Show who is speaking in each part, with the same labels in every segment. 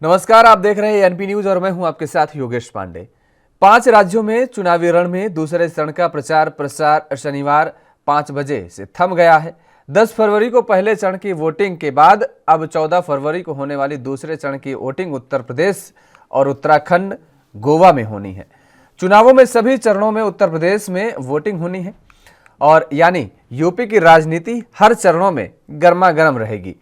Speaker 1: नमस्कार, आप देख रहे हैं एनपी न्यूज और मैं हूं आपके साथ योगेश पांडे। 5 राज्यों में चुनावी रण में दूसरे चरण का प्रचार प्रसार शनिवार 5 बजे से थम गया है। 10 फरवरी को पहले चरण की वोटिंग के बाद अब 14 फरवरी को होने वाली दूसरे चरण की वोटिंग उत्तर प्रदेश और उत्तराखंड, गोवा में होनी है। चुनावों में सभी चरणों में उत्तर प्रदेश में वोटिंग होनी है और यानी यूपी की राजनीति हर चरणों में गर्मा गर्म रहेगी।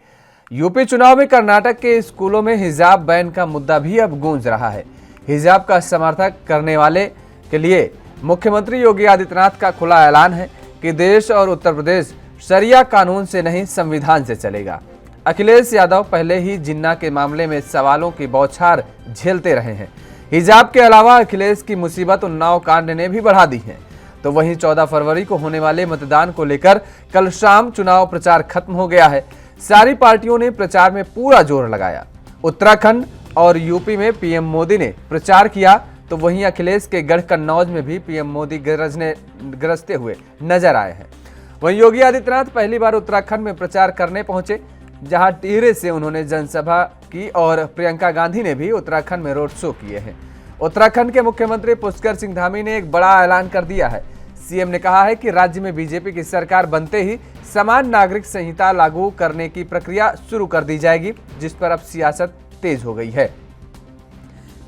Speaker 1: यूपी चुनाव में कर्नाटक के स्कूलों में हिजाब बैन का मुद्दा भी अब गूंज रहा है। हिजाब का समर्थन करने वाले के लिए मुख्यमंत्री योगी आदित्यनाथ का खुला ऐलान है कि देश और उत्तर प्रदेश शरिया कानून से नहीं संविधान से चलेगा। अखिलेश यादव पहले ही जिन्ना के मामले में सवालों की बौछार झेलते रहे हैं। हिजाब के अलावा अखिलेश की मुसीबत उन्नाव कांड ने भी बढ़ा दी है। तो वहीं 14 फरवरी को होने वाले मतदान को लेकर कल शाम चुनाव प्रचार खत्म हो गया है। सारी पार्टियों ने प्रचार में पूरा जोर लगाया। उत्तराखंड और यूपी में पीएम मोदी ने प्रचार किया, तो वहीं अखिलेश के गढ़ कन्नौज में भी पीएम मोदी गरजते हुए नजर आए हैं। वहीं योगी आदित्यनाथ पहली बार उत्तराखंड में प्रचार करने पहुंचे, जहां टिहरे से उन्होंने जनसभा की और प्रियंका गांधी ने भी उत्तराखंड में रोड शो किए हैं। उत्तराखंड के मुख्यमंत्री पुष्कर सिंह धामी ने एक बड़ा ऐलान कर दिया है। सीएम ने कहा है कि राज्य में बीजेपी की सरकार बनते ही समान नागरिक संहिता लागू करने की प्रक्रिया शुरू कर दी जाएगी, जिस पर अब सियासत तेज हो गई है।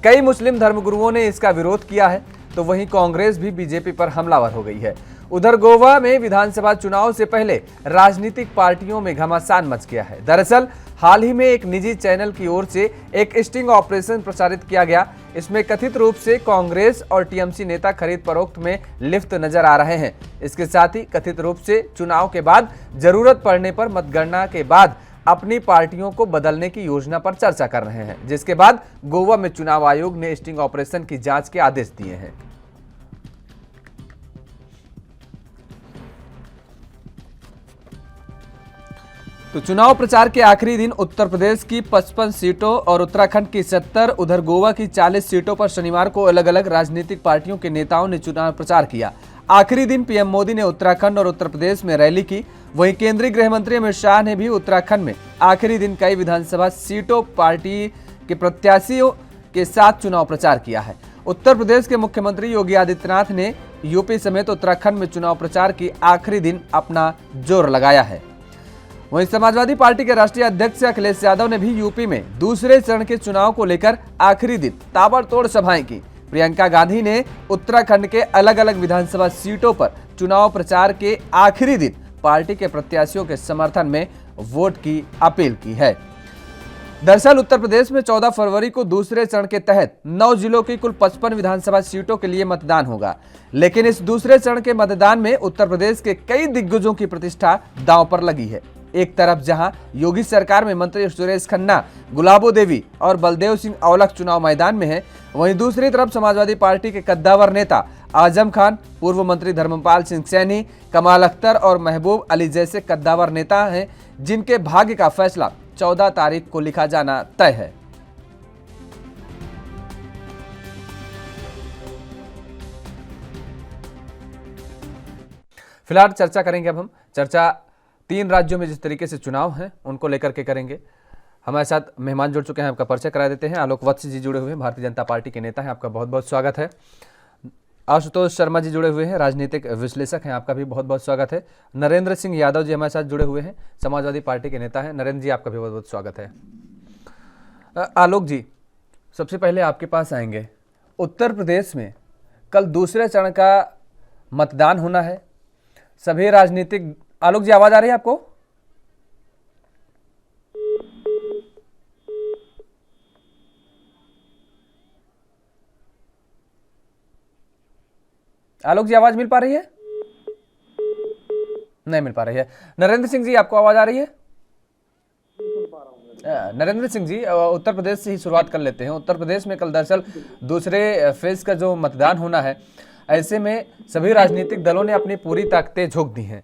Speaker 1: कई मुस्लिम धर्मगुरुओं ने इसका विरोध किया है, तो वहीं कांग्रेस भी बीजेपी पर हमलावर हो गई है। उधर गोवा में विधानसभा चुनाव से पहले राजनीतिक पार्टियों में घमासान मच गया है। दरअसल हाल ही में एक निजी चैनल की ओर से एक स्टिंग ऑपरेशन प्रचारित किया गया। इसमें कथित रूप से कांग्रेस और टीएमसी नेता खरीद फरोख्त में लिप्त नजर आ रहे हैं। इसके साथ ही कथित रूप से चुनाव के बाद जरूरत पड़ने पर मतगणना के बाद अपनी पार्टियों को बदलने की योजना पर चर्चा कर रहे हैं, जिसके बाद गोवा में चुनाव आयोग ने स्टिंग ऑपरेशन की जांच के आदेश दिए हैं। तो चुनाव प्रचार के आखिरी दिन उत्तर प्रदेश की 55 सीटों और उत्तराखंड की 70, उधर गोवा की 40 सीटों पर शनिवार को अलग अलग राजनीतिक पार्टियों के नेताओं ने चुनाव प्रचार किया। आखिरी दिन पीएम मोदी ने उत्तराखंड और उत्तर प्रदेश में रैली की। वहीं केंद्रीय गृह मंत्री अमित शाह ने भी उत्तराखंड में आखिरी दिन कई विधानसभा सीटों पार्टी के प्रत्याशियों के साथ चुनाव प्रचार किया है। उत्तर प्रदेश के मुख्यमंत्री योगी आदित्यनाथ ने यूपी समेत उत्तराखंड में चुनाव प्रचार की आखिरी दिन अपना जोर लगाया है। वहीं समाजवादी पार्टी के राष्ट्रीय अध्यक्ष अखिलेश यादव ने भी यूपी में दूसरे चरण के चुनाव को लेकर आखिरी दिन ताबड़तोड़ सभाएं की। प्रियंका गांधी ने उत्तराखंड के अलग अलग विधानसभा सीटों पर चुनाव प्रचार के आखिरी दिन पार्टी के प्रत्याशियों के समर्थन में वोट की अपील की है। दरअसल उत्तर प्रदेश में 14 फरवरी को दूसरे चरण के तहत 9 जिलों की कुल 55 विधानसभा सीटों के लिए मतदान होगा। लेकिन इस दूसरे चरण के मतदान में उत्तर प्रदेश के कई दिग्गजों की प्रतिष्ठा दांव पर लगी है। एक तरफ जहां योगी सरकार में मंत्री सुरेश खन्ना, गुलाबो देवी और बलदेव सिंह औलख चुनाव मैदान में हैं, वहीं दूसरी तरफ समाजवादी पार्टी के कद्दावर नेता आजम खान, पूर्व मंत्री धर्मपाल सिंह सैनी, कमाल अख्तर और महबूब अली जैसे कद्दावर नेता हैं, जिनके भाग्य का फैसला 14 तारीख को लिखा जाना तय है। फिलहाल चर्चा करेंगे। अब हम चर्चा 3 राज्यों में जिस तरीके से चुनाव हैं उनको लेकर के करेंगे। हमारे साथ मेहमान जुड़ चुके हैं, आपका परिचय करा देते हैं। आलोक वत्स जी जुड़े हुए हैं, भारतीय जनता पार्टी के नेता हैं, आपका बहुत बहुत स्वागत है। आशुतोष शर्मा जी जुड़े हुए हैं, राजनीतिक विश्लेषक हैं, आपका भी बहुत बहुत स्वागत है। नरेंद्र सिंह यादव जी हमारे साथ जुड़े हुए हैं, समाजवादी पार्टी के नेता हैं। नरेंद्र जी, आपका भी बहुत बहुत स्वागत है। आलोक जी, सबसे पहले आपके पास आएंगे। उत्तर प्रदेश में कल दूसरे चरण का मतदान होना है। सभी राजनीतिक, आलोक जी आवाज आ रही है आपको? आलोक जी आवाज मिल पा रही है? नहीं मिल पा रही है। नरेंद्र सिंह जी, आपको आवाज आ रही है? नरेंद्र सिंह जी, उत्तर प्रदेश से ही शुरुआत कर लेते हैं। उत्तर प्रदेश में कल दरअसल दूसरे फेज का जो मतदान होना है, ऐसे में सभी राजनीतिक दलों ने अपनी पूरी ताकतें झोंक दी हैं।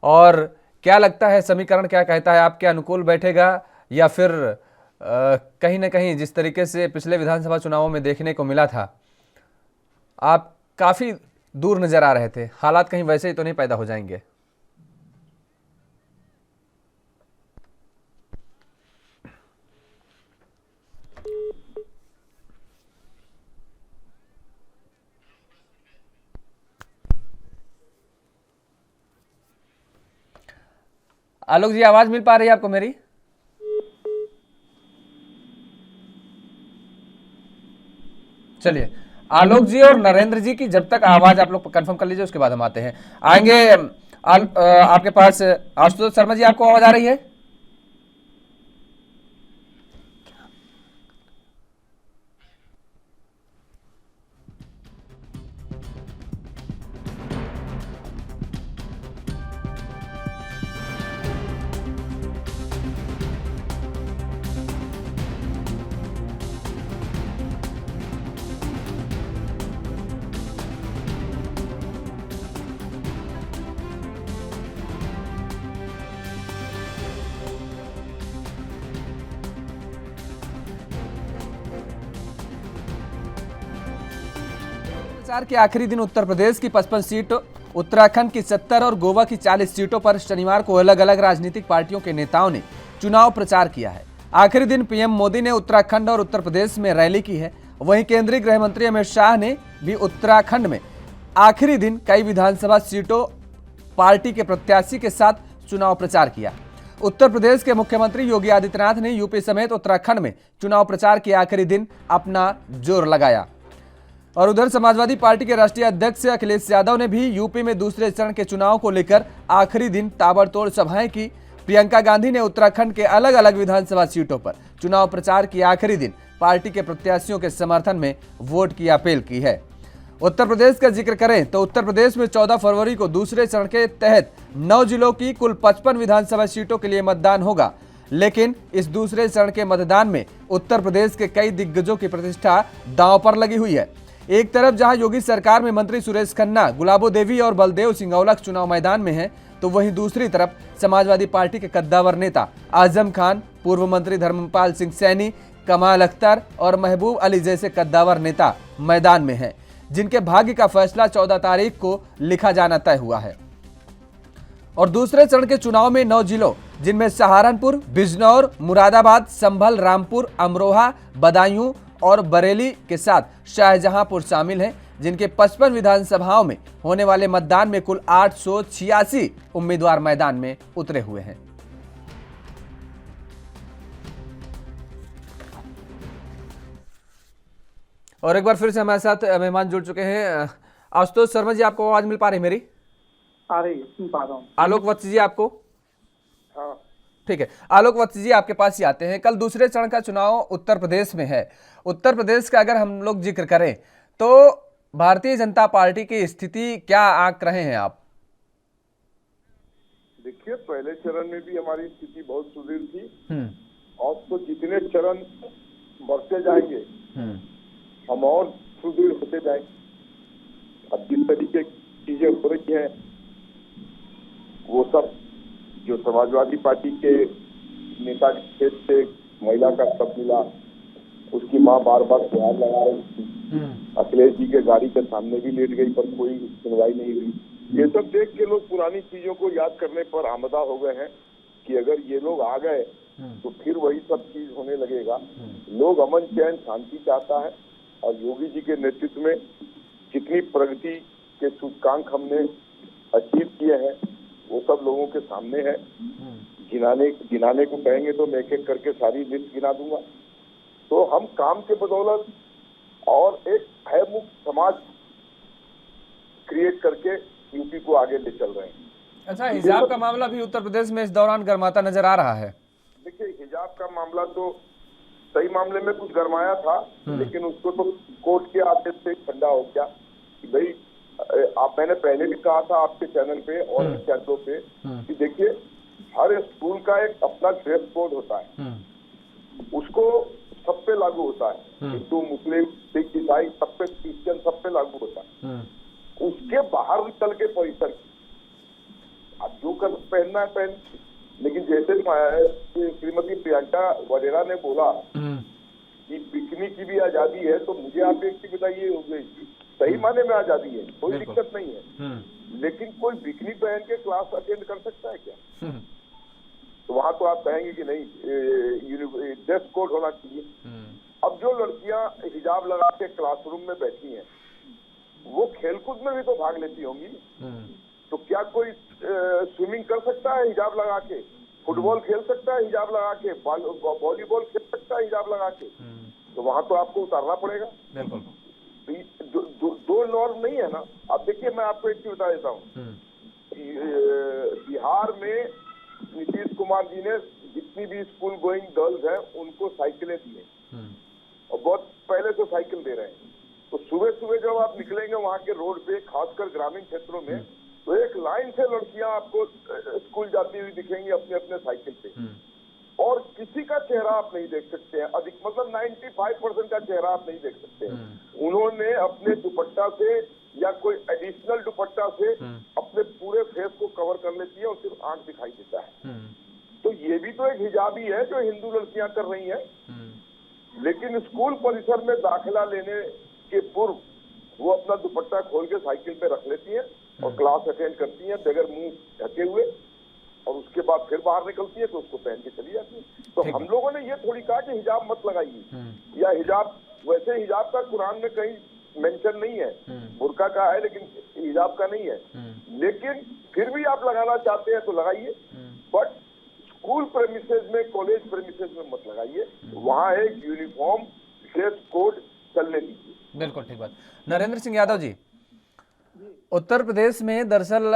Speaker 1: और क्या लगता है, समीकरण क्या कहता है, आपके अनुकूल बैठेगा या फिर कहीं ना कहीं जिस तरीके से पिछले विधानसभा चुनावों में देखने को मिला था, आप काफी दूर नजर आ रहे थे, हालात कहीं वैसे ही तो नहीं पैदा हो जाएंगे? आलोक जी, आवाज मिल पा रही है आपको मेरी? चलिए, आलोक जी और नरेंद्र जी की जब तक आवाज आप लोग कंफर्म कर लीजिए, उसके बाद हम आते हैं आएंगे आपके पास। आशुतोष शर्मा जी, आपको आवाज आ रही है? प्रचार के आखिरी दिन उत्तर प्रदेश की 55 सीट, उत्तराखंड की 70 और गोवा की 40 सीटों पर शनिवार को अलग अलग राजनीतिक पार्टियों के नेताओं ने चुनाव प्रचार किया है। आखिरी दिन पीएम मोदी ने उत्तराखंड और उत्तर प्रदेश में रैली की है। वहीं केंद्रीय गृह मंत्री अमित शाह ने भी उत्तराखंड में आखिरी दिन कई विधानसभा सीटों पार्टी के प्रत्याशी के साथ चुनाव प्रचार किया। उत्तर प्रदेश के मुख्यमंत्री योगी आदित्यनाथ ने यूपी समेत उत्तराखंड में चुनाव प्रचार के आखिरी दिन अपना जोर लगाया। और उधर समाजवादी पार्टी के राष्ट्रीय अध्यक्ष अखिलेश यादव ने भी यूपी में दूसरे चरण के चुनाव को लेकर आखिरी दिन ताबड़तोड़ सभाएं की। प्रियंका गांधी ने उत्तराखंड के अलग अलग विधानसभा सीटों पर चुनाव प्रचार की आखिरी दिन पार्टी के प्रत्याशियों के समर्थन में वोट की अपील की है। उत्तर प्रदेश का जिक्र करें तो उत्तर प्रदेश में 14 फरवरी को दूसरे चरण के तहत 9 जिलों की कुल 55 विधानसभा सीटों के लिए मतदान होगा। लेकिन इस दूसरे चरण के मतदान में उत्तर प्रदेश के कई दिग्गजों की प्रतिष्ठा दांव पर लगी हुई है। एक तरफ जहां योगी सरकार में मंत्री सुरेश खन्ना, गुलाबो देवी और बलदेव सिंह औलख चुनाव मैदान में हैं, तो वहीं दूसरी तरफ समाजवादी पार्टी के कद्दावर नेता आजम खान, पूर्व मंत्री धर्मपाल सिंह सैनी, कमाल अख्तर और महबूब अली जैसे कद्दावर नेता मैदान में हैं, जिनके भाग्य का फैसला 14 तारीख को लिखा जाना तय हुआ है। और दूसरे चरण के चुनाव में 9 जिलों, जिनमें सहारनपुर, बिजनौर, मुरादाबाद, संभल, रामपुर, अमरोहा, बदायूं और बरेली के साथ शाहजहांपुर शामिल हैं, जिनके 55 विधानसभाओं में होने वाले मतदान में कुल 886 उम्मीदवार मैदान में उतरे हुए हैं। और एक बार फिर से हमारे साथ मेहमान जुड़ चुके हैं। आशुतोष शर्मा जी, आपको आवाज मिल पा रही है मेरी?
Speaker 2: आ रही है, सुन पा रहा हूं।
Speaker 1: आलोक वत्स जी, आपको?
Speaker 2: हाँ,
Speaker 1: ठीक है, आलोक वत्स जी, आपके पास ही आते हैं। कल दूसरे चरण का चुनाव उत्तर प्रदेश में है। उत्तर प्रदेश का अगर हम लोग जिक्र करें तो भारतीय जनता पार्टी की स्थिति क्या आंक रहे हैं आप?
Speaker 3: देखिए, पहले चरण में भी हमारी स्थिति बहुत सुदृढ़ थी और तो जितने चरण बढ़ते जाएंगे हम और सुदृढ़ होते जाएंगे। अब जिस तरीके की चीजें हो रही है वो सब जो समाजवादी पार्टी के नेता के खेत से महिला का शव मिला, उसकी मां बार बार गुहार लगा रही थी। अखिलेश जी के गाड़ी के सामने भी लेट गई पर कोई सुनवाई नहीं हुई। ये सब देख के लोग पुरानी चीजों को याद करने पर आमदा हो गए हैं कि अगर ये लोग आ गए तो फिर वही सब चीज होने लगेगा। लोग अमन चैन शांति चाहता है और योगी जी के नेतृत्व में जितनी प्रगति के सूचकांक हमने अचीव किए हैं वो सब लोगों के सामने है। गिनाने को कहेंगे तो मैं एक एक करके सारी लिस्ट गिना दूंगा। तो हम काम के बदौलत और एक भयमुक्त समाज क्रिएट करके यूपी को आगे ले चल रहे हैं।
Speaker 1: अच्छा, हिजाब का मामला भी उत्तर प्रदेश में इस दौरान गर्माता नजर आ रहा है।
Speaker 3: देखिए, हिजाब का मामला तो सही मामले में कुछ गरमाया था, लेकिन उसको तो कोर्ट के आदेश से ठंडा हो गया कि भाई मैंने पहले भी कहा था आपके चैनल पे और चैनलों पे कि देखिए, हर स्कूल का एक अपना ड्रेस कोड होता है, उसको सब पे लागू होता है। हिंदू, मुस्लिम, सिख, ईसाई सब पे, क्रिश्चियन सब पे लागू होता है। उसके बाहर चल के परिसर अब जो कर पहनना है पहन, लेकिन जैसे श्रीमती प्रियंका वडेरा ने बोला कि बिकनी की भी आजादी है, तो मुझे आप एक चीज बताइए, हो गई सही माने में आजादी है, कोई दिक्कत नहीं है, लेकिन कोई बिकनी पहन के क्लास अटेंड कर सकता है क्या? तो वहां तो आप कहेंगे कि नहीं, ड्रेस कोड होना चाहिए। अब जो लड़कियां हिजाब लगा के क्लासरूम में बैठी हैं वो खेलकूद में भी तो भाग लेती होंगी, तो क्या कोई स्विमिंग कर सकता है हिजाब लगा के? फुटबॉल खेल सकता है हिजाब लगा के, वॉलीबॉल खेल सकता है हिजाब लगा के, तो वहां तो आपको उतारना पड़ेगा।
Speaker 1: बिल्कुल।
Speaker 3: दो नॉर्म नहीं है ना। अब देखिए मैं आपको एक चीज बता देता हूँ, बिहार में नीतीश कुमार जी ने जितनी भी स्कूल गोइंग गर्ल्स हैं उनको साइकिलें दी हैं, और बहुत पहले से साइकिल दे रहे हैं। तो सुबह सुबह जब आप निकलेंगे वहां के रोड पे, खासकर ग्रामीण क्षेत्रों में, तो एक लाइन से लड़कियां आपको स्कूल जाती हुई दिखेंगी अपने अपने साइकिल पे, और किसी का चेहरा आप नहीं देख सकते हैं, अधिक मतलब 95% का चेहरा आप नहीं देख सकते हैं। उन्होंने अपने दुपट्टा से या कोई एडिशनल दुपट्टा से अपने पूरे फेस को कवर कर लेती है और सिर्फ आंख दिखाई देता है। तो ये भी तो एक हिजाब ही है जो हिंदू लड़कियां कर रही हैं। लेकिन स्कूल परिसर में दाखिला लेने के पूर्व वो अपना दुपट्टा खोल के साइकिल पे रख लेती हैं और क्लास अटेंड करती हैं बगैर मुंह ढके हुए, और उसके बाद फिर बाहर निकलती है तो उसको पहन के चली जाती है। तो हम लोगों ने ये थोड़ी कहा कि हिजाब मत लगाइए, या हिजाब, वैसे हिजाब का कुरान में कहीं मेंशन नहीं है, बुर्का का है लेकिन हिजाब का नहीं है। लेकिन फिर भी आप लगाना चाहते हैं तो लगाइए, बट स्कूल प्रेमिसेस में, कॉलेज प्रेमिसेस में मत लगाइए। वहाँ एक यूनिफॉर्म ड्रेस कोड चलने दीजिए।
Speaker 1: बिल्कुल ठीक बात। नरेंद्र सिंह यादव जी, उत्तर प्रदेश में दरअसल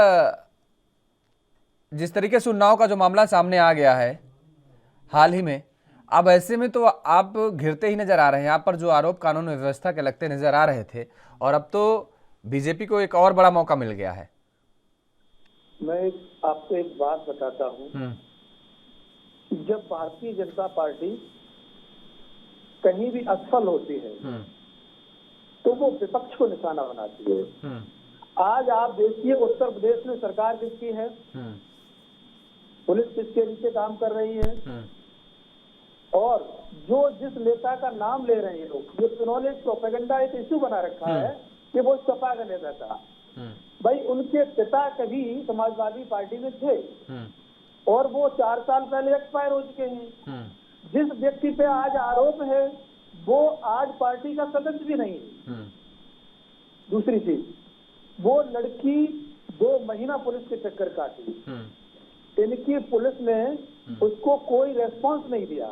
Speaker 1: जिस तरीके से उन्नाव का जो मामला सामने आ गया है हाल ही में, अब ऐसे में तो आप घिरते ही नजर आ रहे हैं। आप पर जो आरोप कानून व्यवस्था के लगते नजर आ रहे थे, और अब तो बीजेपी को एक और बड़ा मौका मिल गया है।
Speaker 2: मैं आपको एक बात बताता हूँ, जब भारतीय जनता पार्टी कहीं भी असफल होती है तो वो विपक्ष को निशाना बनाती है। आज आप देखिए उत्तर प्रदेश में सरकार किसकी है, पुलिस किसके नीचे काम कर रही है, और जो जिस नेता का नाम ले रहे हैं लोग, ये उन्होंने प्रोपेगेंडा एक इश्यू बना रखा है कि वो सपा का नेता था। भाई उनके पिता कभी समाजवादी पार्टी में थे और वो 4 साल पहले एक्सपायर हो चुके हैं। जिस व्यक्ति पे आज आरोप है वो आज पार्टी का सदस्य भी नहीं है। दूसरी चीज, वो लड़की 2 महीना पुलिस के चक्कर काटी, इनकी पुलिस ने उसको कोई रेस्पॉन्स नहीं दिया,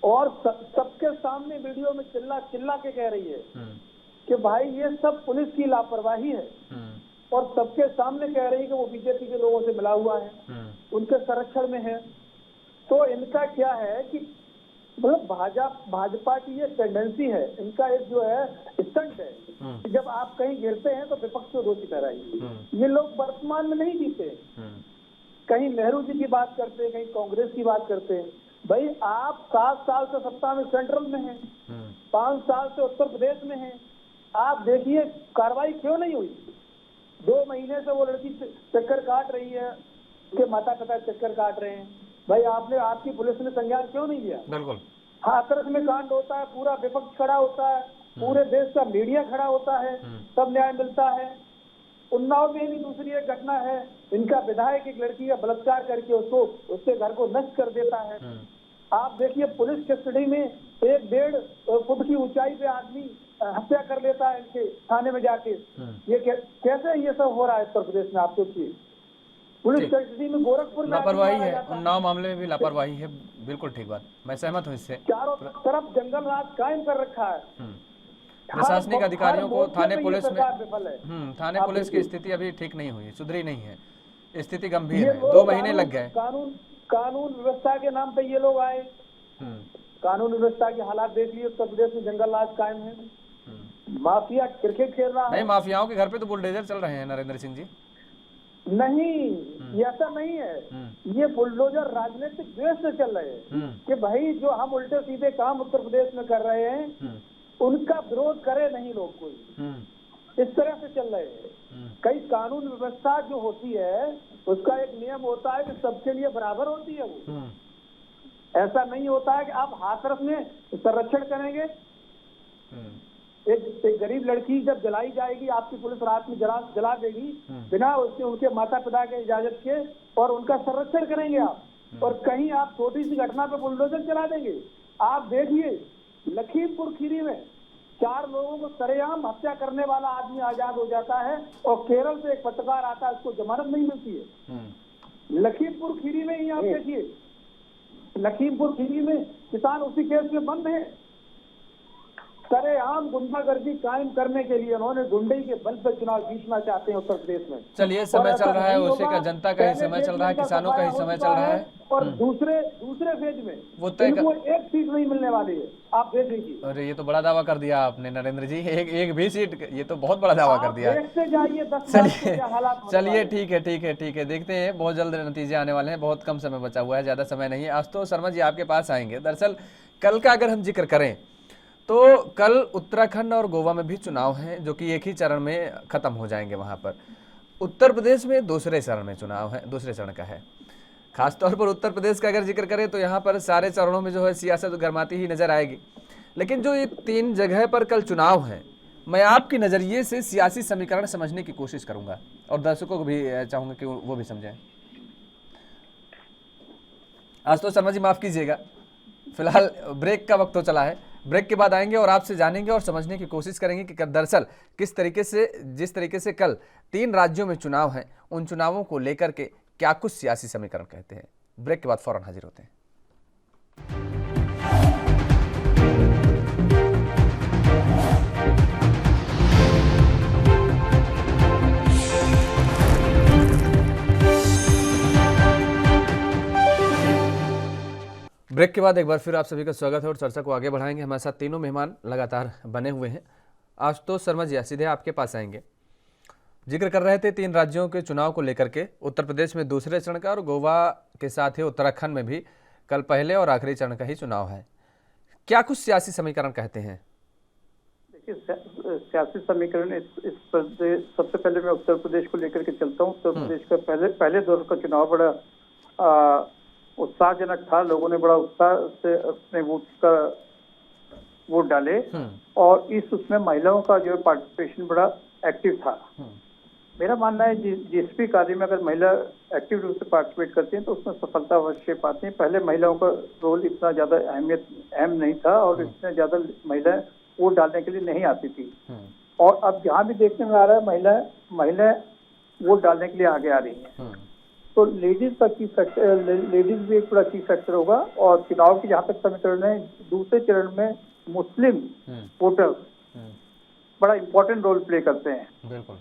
Speaker 2: और सबके सामने वीडियो में चिल्ला चिल्ला के कह रही है कि भाई ये सब पुलिस की लापरवाही है, और सबके सामने कह रही है कि वो बीजेपी के लोगों से मिला हुआ है, उनके संरक्षण में है। तो इनका क्या है कि मतलब भाजपा की ये टेंडेंसी है, इनका एक जो है स्टंट है कि जब आप कहीं गिरते हैं तो विपक्ष को दोषी ठहराइए। ये लोग वर्तमान में नहीं जीते, कहीं नेहरू जी की बात करते हैं, कहीं कांग्रेस की बात करते हैं। भाई आप 7 साल से सत्ता में सेंट्रल में हैं, 5 साल से उत्तर प्रदेश में हैं, आप देखिए कार्रवाई क्यों नहीं हुई। 2 महीने से वो लड़की चक्कर काट रही है, उसके माता पिता चक्कर काट रहे हैं। भाई आपकी पुलिस ने संज्ञान क्यों नहीं लिया।
Speaker 1: बिल्कुल।
Speaker 2: हाथरस में कांड होता है, पूरा विपक्ष खड़ा होता है, पूरे देश का मीडिया खड़ा होता है, तब न्याय मिलता है। उन्नाव में भी दूसरी एक घटना है, इनका विधायक एक लड़की का बलात्कार करके उसके घर को नष्ट कर देता है। आप देखिए पुलिस कस्टडी में 1-1.5 फुट की ऊंचाई पे आदमी हत्या कर लेता है इनके थाने में जाके। ये कैसे ये सब हो रहा है उत्तर प्रदेश में। आप देखिए पुलिस कस्टडी में गोरखपुर में
Speaker 1: लापरवाही है, उन्नाव मामले में भी लापरवाही है। बिल्कुल ठीक बात, मैं सहमत हूँ इससे।
Speaker 2: चारों तरफ जंगल राज कायम कर रखा है।
Speaker 1: प्रशासनिक अधिकारियों को थाने पुलिस में थाने पुलिस की स्थिति अभी ठीक नहीं हुई, सुधरी नहीं है, स्थिति गंभीर है। 2 महीने लग गए।
Speaker 2: कानून व्यवस्था के नाम पे ये लोग आए, कानून व्यवस्था के हालात देख लिए उत्तर प्रदेश में, जंगल राज कायम है, माफिया क्रिकेट खेल रहा है।
Speaker 1: नहीं, माफियाओं के घर पे तो बुलडोजर चल रहे हैं नरेंद्र सिंह जी।
Speaker 2: नहीं, ऐसा नहीं है। ये बुलडोजर राजनीतिक द्वेष से चल रहे हैं कि भाई जो हम उल्टे सीधे काम उत्तर प्रदेश में कर रहे हैं उनका विरोध करे नहीं लोग कोई, इस तरह से चल रहे हैं। कई कानून व्यवस्था जो होती है उसका एक नियम होता है कि सबके लिए बराबर होती है। वो ऐसा नहीं होता है कि आप हाथरस में संरक्षण करेंगे। एक गरीब लड़की जब जलाई जाएगी, आपकी पुलिस रात में जला देगी बिना उसके उनके माता पिता के इजाजत के, और उनका संरक्षण करेंगे आप, और कहीं आप छोटी सी घटना पे बुलडोजर चला देंगे। आप देखिए लखीमपुर खीरी में 4 लोगों को सरेआम हत्या करने वाला आदमी आजाद हो जाता है, और केरल से एक पत्रकार आता है, उसको जमानत नहीं मिलती है। लखीमपुर खीरी में ही आप देखिए, लखीमपुर खीरी में किसान उसी केस में बंद है। सरेआम गुंडागर्दी कायम करने के लिए उन्होंने गुंडई के बल पर चुनाव जीतना चाहते हैं उत्तर प्रदेश में।
Speaker 1: चलिए, समय चल रहा है, उसी का जनता का ही समय चल रहा है, किसानों का ही समय चल रहा है।
Speaker 2: और दूसरे फेज में
Speaker 1: वो तय
Speaker 2: इनको एक सीट नहीं मिलने वाली है, आप देख लीजिए।
Speaker 1: अरे ये तो बड़ा दावा कर दिया आपने नरेंद्र जी, एक भी सीट, ये तो बहुत बड़ा दावा कर दिया।
Speaker 2: देखते जाइए 10 साल से क्या हालात होने वाले
Speaker 1: चलिए,
Speaker 2: हैं।
Speaker 1: ठीक है, देखते हैं, बहुत जल्द नतीजे आने वाले हैं, बहुत कम समय बचा हुआ है, ज्यादा समय नहीं है। आशुतोष शर्मा जी आपके पास आएंगे। दरअसल कल का अगर हम जिक्र करें तो कल उत्तराखंड और गोवा में भी चुनाव हैं, जो कि एक ही चरण में खत्म हो जाएंगे। वहां पर उत्तर प्रदेश में दूसरे चरण में चुनाव है, दूसरे चरण का है। खासतौर पर उत्तर प्रदेश का अगर जिक्र करें तो यहाँ पर सारे चरणों में जो है सियासत गर्माती ही नजर आएगी। लेकिन जो ये 3 जगह पर कल चुनाव हैं, मैं आपके नज़रिए से सियासी समीकरण समझने की कोशिश करूंगा और दर्शकों को भी चाहूंगा कि वो भी समझें। आशुतोष शर्मा जी माफ कीजिएगा, फिलहाल ब्रेक का वक्त तो चला है, ब्रेक के बाद आएंगे और आपसे जानेंगे और समझने की कोशिश करेंगे कि दरअसल किस तरीके से, जिस तरीके से कल 3 राज्यों में चुनाव हैं, उन चुनावों को लेकर के क्या कुछ सियासी समीकरण कहते हैं। ब्रेक के बाद फौरन हाजिर होते हैं। ब्रेक के बाद एक बार फिर आप सभी का स्वागत है और चर्चा को आगे बढ़ाएंगे। हमारे साथ तीनों मेहमान लगातार बने हुए हैं। आशुतोष शर्मा जी सीधे आपके पास आएंगे। जिक्र कर रहे थे 3 राज्यों के चुनाव को लेकर के, उत्तर प्रदेश में दूसरे चरण का और गोवा के साथ ही उत्तराखंड में भी कल पहले और आखिरी चरण का ही चुनाव है। क्या कुछ सियासी समीकरण कहते हैं?
Speaker 2: देखिए, सियासी समीकरण इस सबसे पहले मैं उत्तर प्रदेश को लेकर के चलता हूँ। उत्तर प्रदेश का पहले दौर का चुनाव बड़ा उत्साहजनक था। लोगों ने बड़ा उत्साह से अपने वोट डाले और उसमें महिलाओं का जो पार्टिसिपेशन बड़ा एक्टिव था। मेरा मानना है जिस भी कार्य में अगर महिला एक्टिव रूप से पार्टिसिपेट करती हैं तो उसमें सफलता अवश्य पाती हैं। पहले महिलाओं का रोल इतना ज्यादा अहम नहीं था और इतने ज्यादा महिलाएं वोट डालने के लिए नहीं आती थी। और अब जहाँ भी देखने में आ रहा है महिलाएं वोट डालने के लिए आगे आ रही हैं। तो लेडीज का की फैक्टर, लेडीज भी एक बड़ा की फैक्टर होगा। और चुनाव की जहाँ तक समीकरण है, दूसरे चरण में मुस्लिम वोटर्स बड़ा इम्पोर्टेंट रोल प्ले करते हैं।
Speaker 1: बिल्कुल।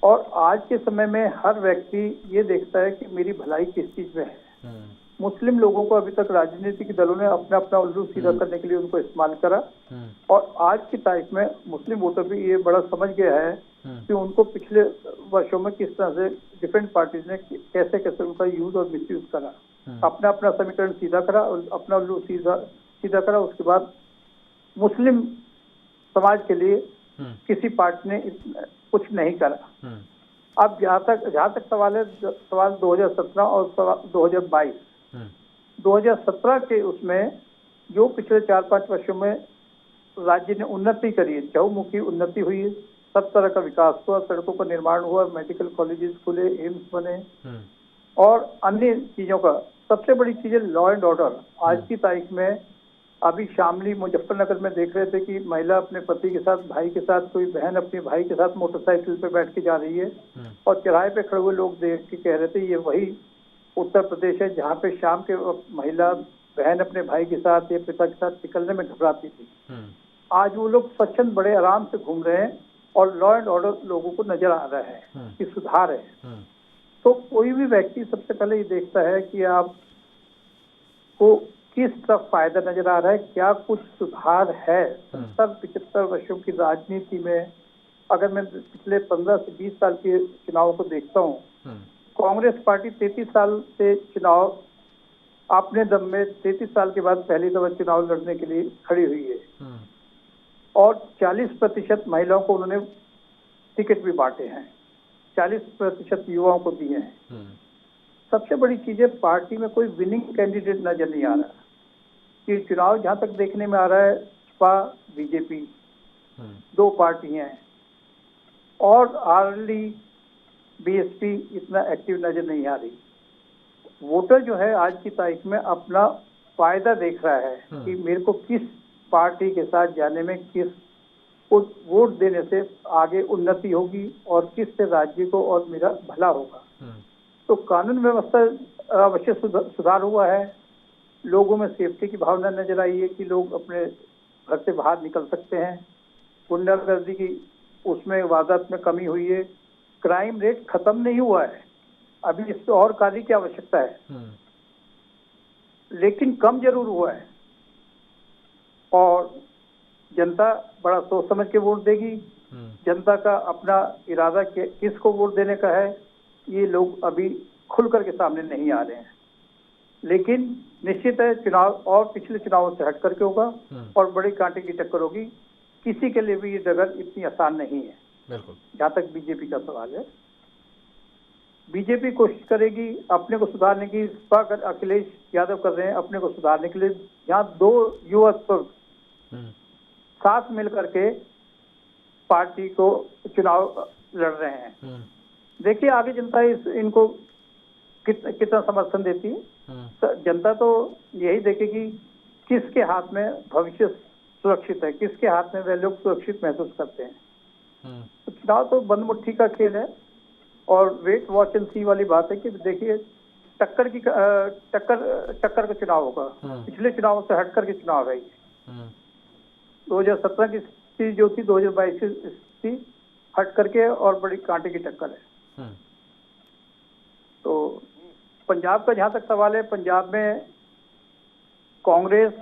Speaker 2: और आज के समय में हर व्यक्ति ये देखता है कि मेरी भलाई किस चीज में है। मुस्लिम लोगों को अभी तक राजनीतिक दलों ने अपना अपना उल्लू सीधा करने के लिए उनको इस्तेमाल करा। और आज की तारीख में मुस्लिम वोटर भी ये बड़ा समझ गया है कि उनको पिछले वर्षों में किस तरह से डिफरेंट पार्टीज ने कैसे उनका यूज और मिसयूज करा, अपना अपना समीकरण सीधा करा और अपना उल्लू सीधा करा। उसके बाद मुस्लिम समाज के लिए किसी पार्टी ने कुछ नहीं करा। अब जहाँ तक सवाल 2017 और 2022, 2017 के उसमें जो पिछले 4-5 वर्षों में राज्य ने उन्नति करी है, चहुमुखी उन्नति हुई है, सब तरह का विकास हुआ, सड़कों का निर्माण हुआ, मेडिकल कॉलेजेस खुले, एम्स बने और अन्य चीजों का। सबसे बड़ी चीज है लॉ एंड ऑर्डर। आज की तारीख में अभी शामली मुजफ्फरनगर में देख रहे थे कि महिला अपने पति के साथ, भाई के साथ, कोई बहन अपने भाई के साथ मोटरसाइकिल पे बैठ के जा रही है और चौराहे पे खड़े हुए लोग देख के कह रहे थे ये वही उत्तर प्रदेश है जहाँ पे शाम के महिला बहन अपने भाई के साथ या पिता के साथ निकलने में घबराती थी। आज वो लोग स्वच्छंद बड़े आराम से घूम रहे हैं और लॉ एंड ऑर्डर लोगों को नजर आ रहा है कि सुधार है। तो कोई भी व्यक्ति सबसे पहले ये देखता है कि आपको किस तरफ फायदा नजर आ रहा है, क्या कुछ सुधार है। 70-75 वर्षों की राजनीति में अगर मैं पिछले 15 से 20 साल के चुनाव को देखता हूँ, कांग्रेस पार्टी 33 साल से चुनाव अपने दम में 33 साल के बाद पहली दफा चुनाव लड़ने के लिए खड़ी हुई है और 40% महिलाओं को उन्होंने टिकट भी बांटे हैं, 40% युवाओं को दिए हैं। सबसे बड़ी चीज है पार्टी में कोई विनिंग कैंडिडेट नजर नहीं आ रहा। ये चुनाव जहां तक देखने में आ रहा है, सपा बीजेपी 2 पार्टी हैं और आरएलडी बीएसपी इतना एक्टिव नजर नहीं आ रही। वोटर जो है आज की तारीख में अपना फायदा देख रहा है कि मेरे को किस पार्टी के साथ जाने में, किस को वोट देने से आगे उन्नति होगी और किससे राज्य को और मेरा भला होगा। तो कानून व्यवस्था अवश्य सुधार हुआ है। लोगों में सेफ्टी की भावना नजर आई है कि लोग अपने घर से बाहर निकल सकते हैं। गुंडागर्दी की उसमें वारदात में कमी हुई है। क्राइम रेट खत्म नहीं हुआ है, अभी इस पर और कार्य की आवश्यकता है, लेकिन कम जरूर हुआ है। और जनता बड़ा सोच समझ के वोट देगी। जनता का अपना इरादा किसको वोट देने का है, ये लोग अभी खुल करके सामने नहीं आ रहे हैं। लेकिन निश्चित है चुनाव और पिछले चुनावों से हट करके होगा और बड़ी कांटे की टक्कर होगी। किसी के लिए भी ये डगर इतनी आसान नहीं है।
Speaker 1: बिल्कुल।
Speaker 2: जहाँ तक बीजेपी का सवाल है, बीजेपी कोशिश करेगी अपने को सुधारने की। अगर अखिलेश यादव कर रहे हैं अपने को सुधारने के लिए, जहाँ दो युवक साथ मिलकर के पार्टी को चुनाव लड़ रहे हैं। देखिए आगे जनता इनको कितना समर्थन देती है। जनता तो यही देखेगी किसके हाथ में भविष्य सुरक्षित है, किसके हाथ में वे लोग सुरक्षित महसूस करते हैं। तो चुनाव तो बंद मुट्ठी का खेल है और वेट वॉच एंड सी वाली बात है कि देखिए टक्कर का चुनाव होगा। पिछले चुनावों से हट करके चुनाव है। 2017 की स्थिति जो थी 2022 की स्थिति हट करके और बड़ी कांटे की टक्कर है। तो पंजाब का जहां तक सवाल है, पंजाब में कांग्रेस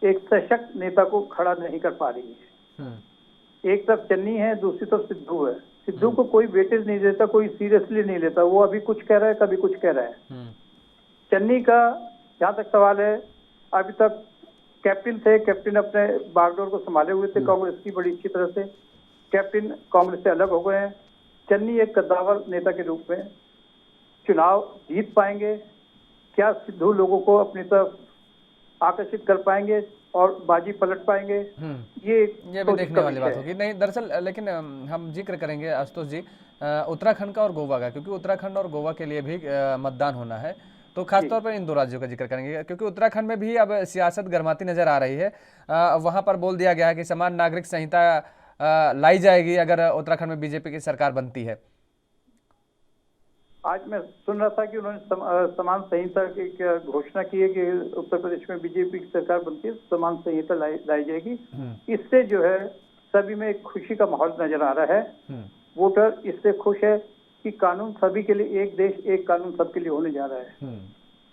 Speaker 2: एक सशक्त नेता को खड़ा नहीं कर पा रही है। एक तरफ चन्नी है, दूसरी तरफ सिद्धू है। सिद्धू को कोई वेटेज नहीं देता, कोई सीरियसली नहीं लेता। वो अभी कुछ कह रहा है, कभी कुछ कह रहा है। चन्नी का जहां तक सवाल है, अभी तक कैप्टन थे, कैप्टन अपने बागडोर को संभाले हुए थे कांग्रेस की बड़ी अच्छी तरह से। कैप्टन कांग्रेस से अलग हो गए हैं। चन्नी एक कद्दावर नेता के रूप में चुनाव जीत पाएंगे क्या? सिद्धू लोगों को अपनी तरफ आकर्षित कर पाएंगे और बाजी पलट पाएंगे? ये
Speaker 1: भी देखने वाली बात होगी। नहीं दरअसल, लेकिन हम जिक्र करेंगे आशुतोष जी उत्तराखंड का और गोवा का, क्योंकि उत्तराखंड और गोवा के लिए भी मतदान होना है। तो खासतौर पर इन दो राज्यों का जिक्र करेंगे क्योंकि उत्तराखंड में भी अब सियासत गर्माती नजर आ रही है। वहां पर बोल दिया गया है कि समान नागरिक संहिता लाई जाएगी अगर उत्तराखंड में बीजेपी की सरकार बनती है।
Speaker 2: आज मैं सुन रहा था कि उन्होंने समान संहिता की घोषणा की है कि उत्तर प्रदेश में बीजेपी की सरकार बनती है, समान संहिता लाई जाएगी। इससे जो है सभी में एक खुशी का माहौल नजर आ रहा है। वोटर इससे खुश है कि कानून सभी के लिए, एक देश एक कानून सबके लिए होने जा रहा है।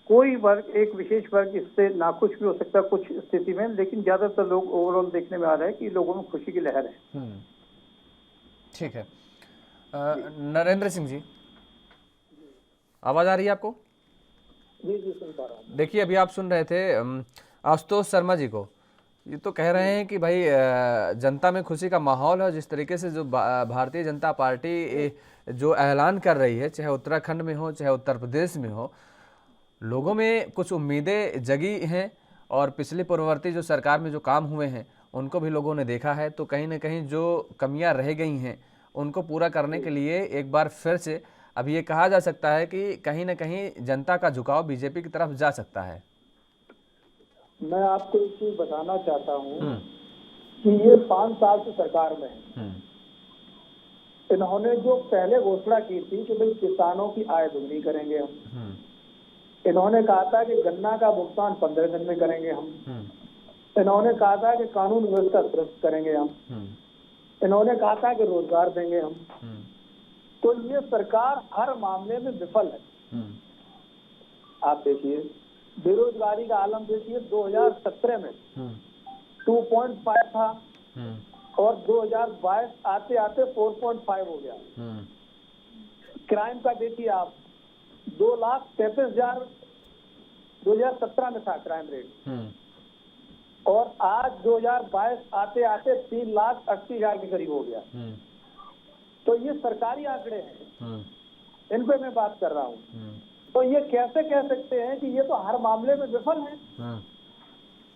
Speaker 2: कोई वर्ग, एक विशेष वर्ग इससे नाखुश भी हो सकता है कुछ स्थिति में, लेकिन ज्यादातर लोग ओवरऑल देखने में आ रहा है कि लोगों में खुशी की लहर है।
Speaker 1: ठीक है। नरेंद्र सिंह जी, आवाज आ रही है आपको?
Speaker 2: जी जी सुन पा रहा हूँ।
Speaker 1: देखिए अभी आप सुन रहे थे आशुतोष शर्मा जी को, ये तो कह रहे हैं कि भाई जनता में खुशी का माहौल है। जिस तरीके से जो भारतीय जनता पार्टी जो ऐलान कर रही है, चाहे उत्तराखंड में हो चाहे उत्तर प्रदेश में हो, लोगों में कुछ उम्मीदें जगी हैं और पिछली पूर्ववर्ती जो सरकार में जो काम हुए हैं उनको भी लोगों ने देखा है। तो कहीं ना कहीं जो कमियां रह गई हैं उनको पूरा करने के लिए एक बार फिर से अब ये कहा जा सकता है कि कहीं ना कहीं जनता का झुकाव बीजेपी की तरफ जा सकता है।
Speaker 2: मैं आपको एक चीज बताना चाहता हूँ कि ये 5 साल से सरकार में है। इन्होंने जो पहले घोषणा की थी कि भाई किसानों की आय दोगुनी करेंगे हम, इन्होंने कहा था कि गन्ना का भुगतान 15 दिन में करेंगे हम, इन्होंने कहा था कि कानून व्यवस्था दुरुस्त करेंगे हम, इन्होंने कहा था कि रोजगार देंगे हम। तो ये सरकार हर मामले में विफल है। आप देखिए बेरोजगारी का आलम देखिए, 2017 में 2.5 था और 2022 आते आते 4.5 हो गया। क्राइम का देखिए आप, 2,33,000 2017 में था क्राइम रेट और आज 2022 आते आते 3,80,000 के करीब हो गया। तो ये सरकारी आंकड़े हैं, इन पे मैं बात कर रहा हूँ। तो ये कैसे कह सकते हैं कि ये तो हर मामले में विफल है?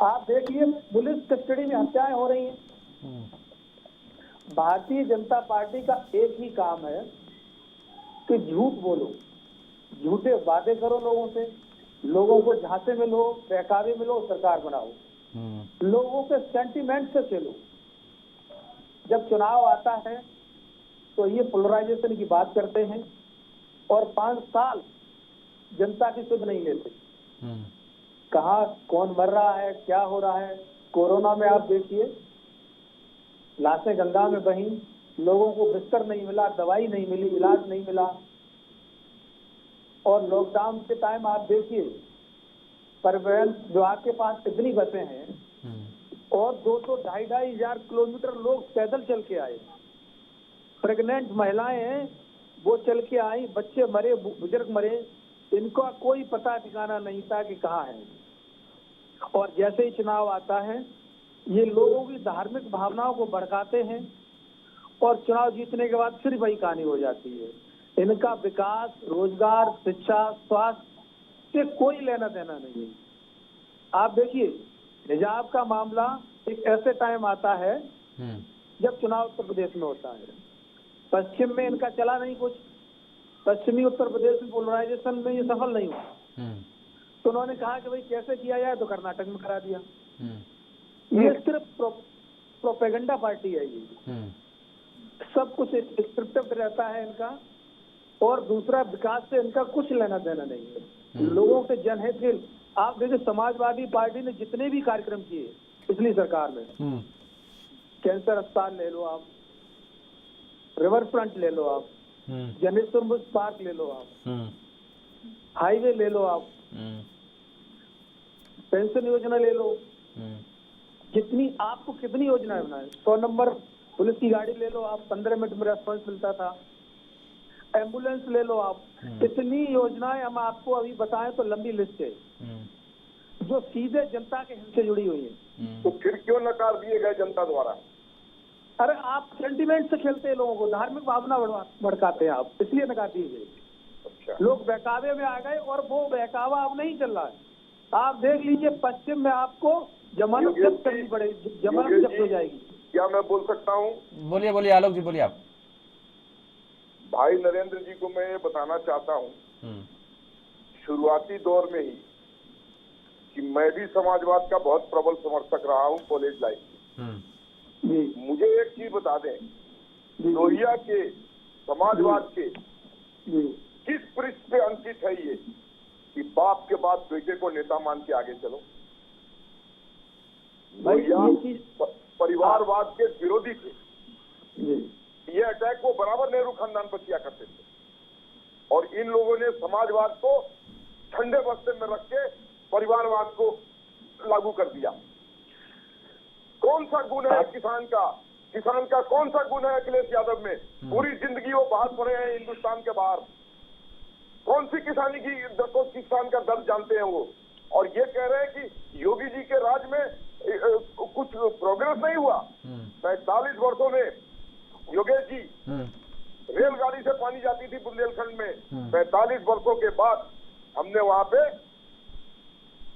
Speaker 2: आप देखिए पुलिस कस्टडी में हत्याएं हो रही हैं। भारतीय जनता पार्टी का एक ही काम है कि झूठ बोलो, झूठे वादे करो लोगों से, लोगों को झांसे में लो, बहकावे में लो, सरकार बनाओ, लोगों के सेंटीमेंट से चलो। जब चुनाव आता है तो ये पोलराइजेशन की बात करते हैं, और 5 साल जनता की सुध नहीं लेते। कहाँ कौन मर रहा है, क्या हो रहा है। कोरोना में आप देखिए, लाशें गंगा में बही, लोगों को बिस्तर नहीं मिला, दवाई नहीं मिली, इलाज नहीं मिला। और लॉकडाउन के टाइम आप देखिए, परिवहन विभाग के पास कितनी बसें हैं और 200-2,500 हजार किलोमीटर लोग पैदल चल के आए। प्रेग्नेंट महिलाएं हैं, वो चल के आई, बच्चे मरे, बुजुर्ग मरे, इनका कोई पता ठिकाना नहीं था कि कहाँ है। और जैसे ही चुनाव आता है, ये लोगों की धार्मिक भावनाओं को भड़काते हैं और चुनाव जीतने के बाद फिर वही कहानी हो जाती है। इनका विकास, रोजगार, शिक्षा, स्वास्थ्य से कोई लेना देना नहीं है। आप देखिए, हिजाब का मामला एक ऐसे टाइम आता है जब चुनाव उत्तर प्रदेश में होता है। पश्चिम में इनका चला नहीं कुछ, पश्चिमी उत्तर प्रदेश में पोलराइजेशन में ये सफल नहीं हुआ, तो उन्होंने कहा कि भाई कैसे किया जाए, तो कर्नाटक में करा दिया। ये सिर्फ प्रोपेगेंडा पार्टी है, ये सब कुछ स्क्रिप्टेड रहता है इनका। और दूसरा, विकास से इनका कुछ लेना देना नहीं है। लोगों के जनहित के, आप देखिए समाजवादी पार्टी ने जितने भी कार्यक्रम किए पिछली सरकार में, कैंसर अस्पताल ले लो आप, रिवर फ्रंट ले लो आप, जनेश्वर पार्क ले लो आप, हाईवे ले लो आप, पेंशन योजना ले लो, जितनी आपको कितनी योजनाएं बनाए। 100 नंबर पुलिस की गाड़ी ले लो आप, 15 मिनट में रेस्पॉन्स मिलता था। एम्बुलेंस ले लो आप, इतनी योजनाएं हम आपको अभी बताएं तो लंबी लिस्ट है जो सीधे जनता के हित से जुड़ी हुई है।
Speaker 3: तो फिर क्यों नकार दिए गए जनता द्वारा?
Speaker 2: अरे आप सेंटिमेंट से खेलते हैं, लोगों को धार्मिक भावना भड़काते हैं आप, इसलिए नकार दिए गए।
Speaker 3: अच्छा।
Speaker 2: लोग बहकावे में आ गए और वो बहकावा अब नहीं चल रहा है। आप देख लीजिए, पश्चिम में आपको जमानत जब्त करनी पड़ेगी, जमानत जब्त हो जाएगी।
Speaker 3: क्या मैं बोल सकता हूँ?
Speaker 1: बोलिए बोलिए आलोक जी, बोलिए आप।
Speaker 3: भाई नरेंद्र जी को मैं ये बताना चाहता हूँ, शुरुआती दौर में ही कि मैं भी समाजवाद का बहुत प्रबल समर्थक रहा हूँ कॉलेज लाइफ में। मुझे एक चीज बता दें, लोहिया के समाजवाद के किस पृष्ठ पे अंकित है ये कि बाप के बाद बेटे को नेता मान के आगे चलो? लोहिया परिवारवाद के विरोधी थे। ये अटैक वो बराबर नेहरू खानदान पर किया करते थे और इन लोगों ने समाजवाद को ठंडे बस्ते में रख के परिवारवाद को लागू कर दिया। कौन सा गुण है किसान का कौन सा गुण है अखिलेश यादव में? पूरी जिंदगी वो बाहर पड़े हैं हिंदुस्तान के बाहर, कौन सी किसानी की किसान का दर्द जानते हैं वो? और ये कह रहे हैं कि योगी जी के राज में कुछ प्रोग्रेस नहीं हुआ। 45 वर्षों में योगेश जी, रेलगाड़ी से पानी जाती थी बुंदेलखंड में, 45 वर्षों के बाद हमने वहां पे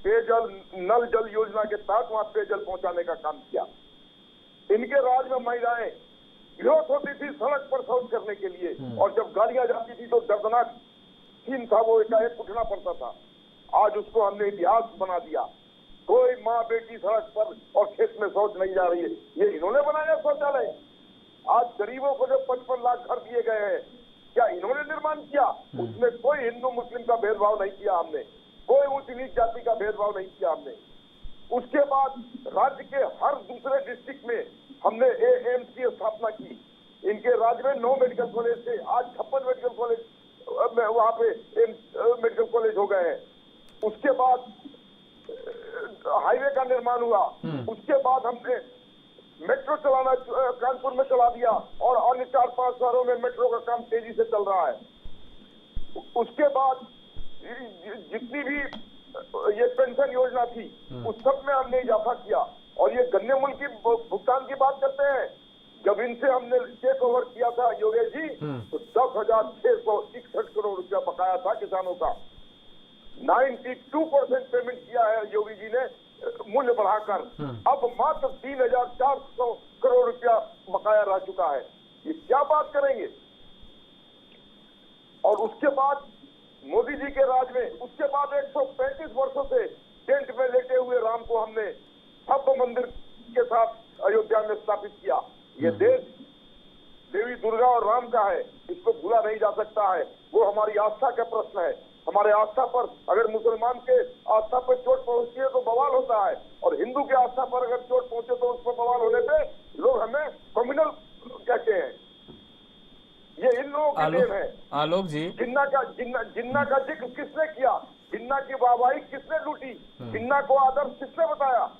Speaker 3: पेयजल, नल जल योजना के तहत वहां पेयजल पहुंचाने का काम किया। इनके राज में महिलाएं विरोध होती थी सड़क पर शौच करने के लिए, और जब गाड़ियां जाती थी तो दर्दनाक सीन था, वो एकाएक उठना पड़ता था। आज उसको हमने इतिहास बना दिया। कोई माँ बेटी सड़क पर और खेत में शौच नहीं जा रही है, ये इन्होंने बनाया शौचालय। आज गरीबों को जो 55 लाख घर दिए गए हैं, क्या इन्होंने निर्माण किया? उसमें कोई हिंदू मुस्लिम का भेदभाव नहीं किया हमने, कोई ऊंच नीच जाति का भेदभाव नहीं किया हमने। उसके बाद राज्य के हर दूसरे डिस्ट्रिक्ट में हमने एम्स की स्थापना की। इनके राज्य में 9 मेडिकल कॉलेज थे, आज 56 मेडिकल कॉलेज वहां पे एम्स मेडिकल कॉलेज हो गए हैं। उसके बाद हाईवे का निर्माण हुआ, उसके बाद हमने मेट्रो चलाना कानपुर में चला दिया और अन्य 4-5 शहरों में मेट्रो का काम तेजी से चल रहा है। उसके बाद जितनी भी ये पेंशन योजना थी उस सब में हमने इजाफा किया। और ये गन्ने मूल्य की भुगतान की बात करते हैं, जब इनसे हमने टेक ओवर किया था योगेश जी, तो 10,661 करोड़ रुपया बकाया था किसानों का। 92% पेमेंट किया है योगी जी ने मूल्य बढ़ाकर, अब मात्र 3,400 करोड़ रुपया बकाया रह चुका है। ये क्या बात करेंगे? और उसके बाद मोदी जी के राज में, उसके बाद 135 वर्षों से टेंट में लेटे हुए राम को हमने भव्य मंदिर के साथ अयोध्या में स्थापित किया। ये देश देवी दुर्गा और राम का है, इसको भूला नहीं जा सकता है। वो हमारी आस्था का प्रश्न है। हमारे आस्था पर अगर मुसलमान के आस्था पर चोट पहुंचती है तो बवाल होता है, और हिंदू के आस्था पर अगर चोट पहुंचे तो उस पर बवाल होने पे लोग हमें कम्युनल कहते हैं। ये इन लोगों की देन है।
Speaker 1: आलोक जी,
Speaker 3: जिन्ना का जिक्र किसने किया? जिन्ना की वाहवाही किसने लूटी? जिन्ना को आदर्श किसने बताया?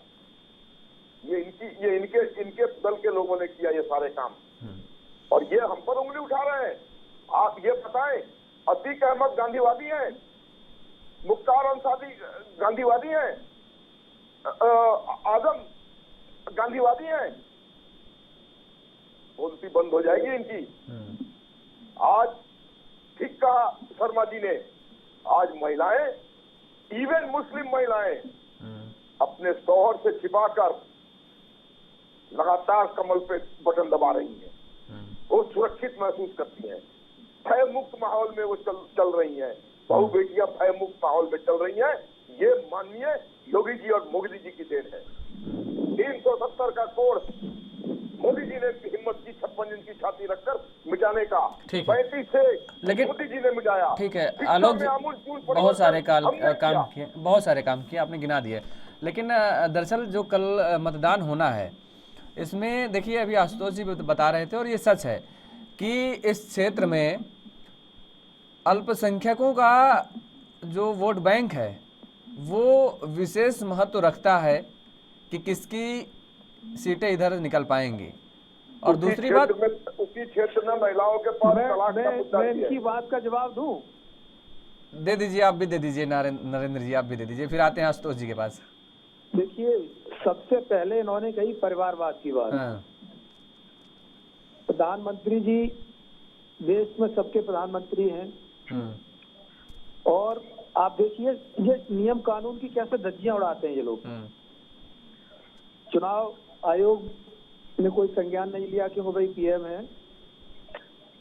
Speaker 3: ये इनके दल के लोगों ने किया ये सारे काम, और ये हम पर उंगली उठा रहे हैं। आप ये बताएं, अतीक अहमद गांधीवादी हैं, मुख्तार अंसारी गांधीवादी हैं, आजम गांधीवादी हैं। बोलती बंद हो जाएगी इनकी। आज ठीक कहा शर्मा जी ने, आज महिलाएं, इवन मुस्लिम महिलाएं अपने शौहर से छिपाकर लगातार कमल पे बटन दबा रही हैं। वो सुरक्षित महसूस करती हैं, भय मुक्त माहौल में वो चल रही हैं। बहु बेटियां भय मुक्त माहौल में चल रही हैं। ये माननीय योगी जी और मोदी जी की देन है। 370 का कोड मोदी जी ने हिम्मत की 56 इंच की छाती रखकर मिटाने का, 35 से
Speaker 1: लेकिन
Speaker 3: मोदी जी ने मिटाया।
Speaker 1: ठीक है आलोक जी, बहुत सारे काम किए आपने, गिना दिए। लेकिन दरअसल जो कल मतदान होना है, इसमें देखिए अभी आशुतोष जी बता रहे थे और ये सच है कि इस क्षेत्र में अल्पसंख्यकों का जो वोट बैंक है वो विशेष महत्व रखता है कि किसकी सीटें इधर निकल पाएंगी। और दूसरी बात,
Speaker 3: उसी क्षेत्र में महिलाओं के पास तलाक का मुद्दा
Speaker 2: मैं इनकी बात का जवाब दूं?
Speaker 1: दे दीजिए, आप भी दे दीजिए, नरेंद्र जी आप भी दे दीजिए, फिर आते हैं आशुतोष जी के पास।
Speaker 2: देखिए, सबसे पहले इन्होंने कही परिवारवाद की बात। प्रधानमंत्री जी देश में सबके प्रधानमंत्री हैं, और आप देखिए ये नियम कानून की कैसे धज्जियां उड़ाते हैं ये लोग। चुनाव आयोग ने कोई संज्ञान नहीं लिया कि वो भाई पीएम है।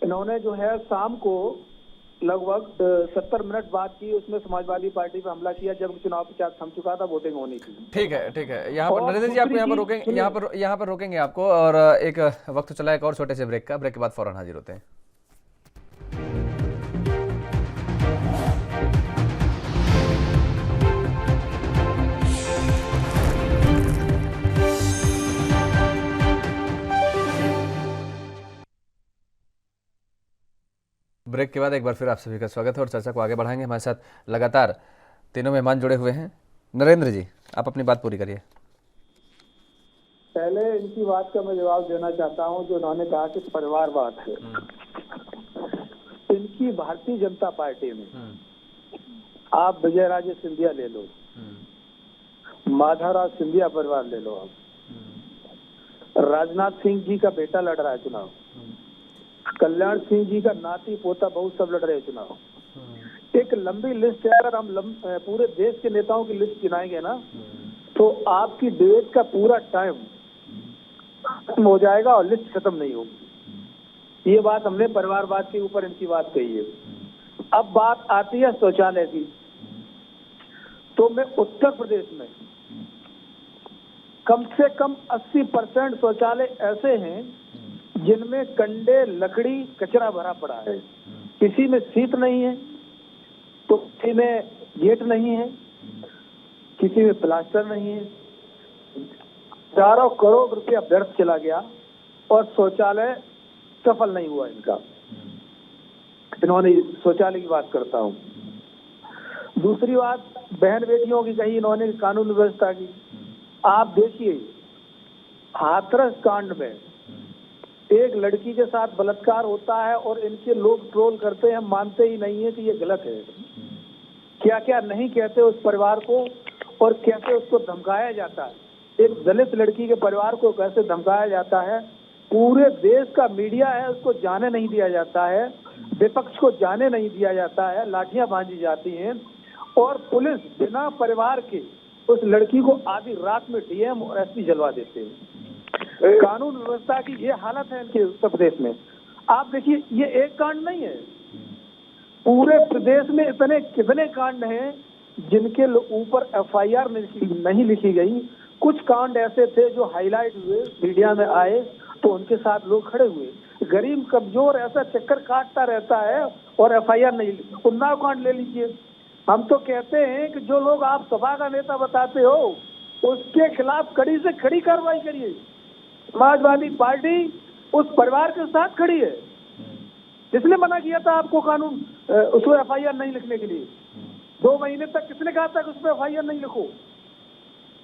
Speaker 2: इन्होंने जो है शाम को लगभग 70 मिनट बात की, उसमें समाजवादी पार्टी पे हमला किया जब चुनाव प्रचार थम चुका था, वोटिंग होनी थी।
Speaker 1: ठीक है, यहाँ पर नरेंद्र जी आपको यहाँ पर रोकेंगे आपको, और एक वक्त चला एक और छोटे से ब्रेक का। ब्रेक के बाद फौरन हाजिर होते हैं। ब्रेक के बाद एक बार फिर आप सभी का स्वागत है और चर्चा को आगे बढ़ाएंगे। हमारे साथ लगातार तीनों मेहमान जुड़े हुए हैं। नरेंद्र जी, आप अपनी बात पूरी करिए।
Speaker 2: पहले इनकी बात का मैं जवाब देना चाहता हूं, जो उन्होंने कहा कि परिवारवाद है। इनकी भारतीय जनता पार्टी में आप विजय राजे सिंधिया ले लो, माधवराव सिंधिया परिवार ले लो, आप राजनाथ सिंह जी का बेटा लड़ रहा है चुनाव, कल्याण सिंह जी का नाती पोता बहू सब लड़ रहे हैं चुनाव। एक लंबी लिस्ट है। अगर हम पूरे देश के नेताओं की लिस्ट गिनाएंगे ना, तो आपकी डिबेट का पूरा टाइम खत्म हो जाएगा और लिस्ट खत्म नहीं होगी। ये बात हमने परिवारवाद के ऊपर इनकी बात कही है। अब बात आती है शौचालय की, तो मैं उत्तर प्रदेश में कम से कम 80% शौचालय ऐसे हैं जिनमें कंडे, लकड़ी, कचरा भरा पड़ा है। किसी में सीट नहीं है, तो किसी में गेट नहीं है, किसी में प्लास्टर नहीं है। हजारों करोड़ रुपया व्यर्थ चला गया और शौचालय सफल नहीं हुआ इनका। इन्होंने शौचालय की बात करता हूँ। दूसरी बात बहन बेटियों की कही इन्होंने, कानून व्यवस्था की। आप देखिए हाथरस कांड में एक लड़की के साथ बलात्कार होता है और इनके लोग ट्रोल करते हैं, मानते ही नहीं है कि ये गलत है। क्या क्या नहीं कहते उस परिवार को, और कैसे उसको धमकाया जाता है। एक दलित लड़की के परिवार को कैसे धमकाया जाता है। पूरे देश का मीडिया है, उसको जाने नहीं दिया जाता है, विपक्ष को जाने नहीं दिया जाता है, लाठियां बांधी जाती हैं, और पुलिस बिना परिवार के उस लड़की को आधी रात में डीएम और एसपी जलवा देते हैं। कानून व्यवस्था की ये हालत है इनके उत्तर प्रदेश में। आप देखिए, ये एक कांड नहीं है, पूरे प्रदेश में इतने कितने कांड हैं जिनके ऊपर एफआईआर नहीं लिखी गई। कुछ कांड ऐसे थे जो हाईलाइट हुए, मीडिया में आए, तो उनके साथ लोग खड़े हुए। गरीब कमजोर ऐसा चक्कर काटता रहता है और एफआईआर नहीं। उन्नाव कांड ले लीजिए, हम तो कहते हैं कि जो लोग आप सपा का नेता बताते हो उसके खिलाफ कड़ी से कड़ी कार्रवाई करिए। समाजवादी पार्टी उस परिवार के साथ खड़ी है जिसने मना किया था आपको कानून उसको एफआईआर नहीं लिखने के लिए। 2 महीने तक किसने कहा था कि उस पर एफआईआर नहीं लिखो।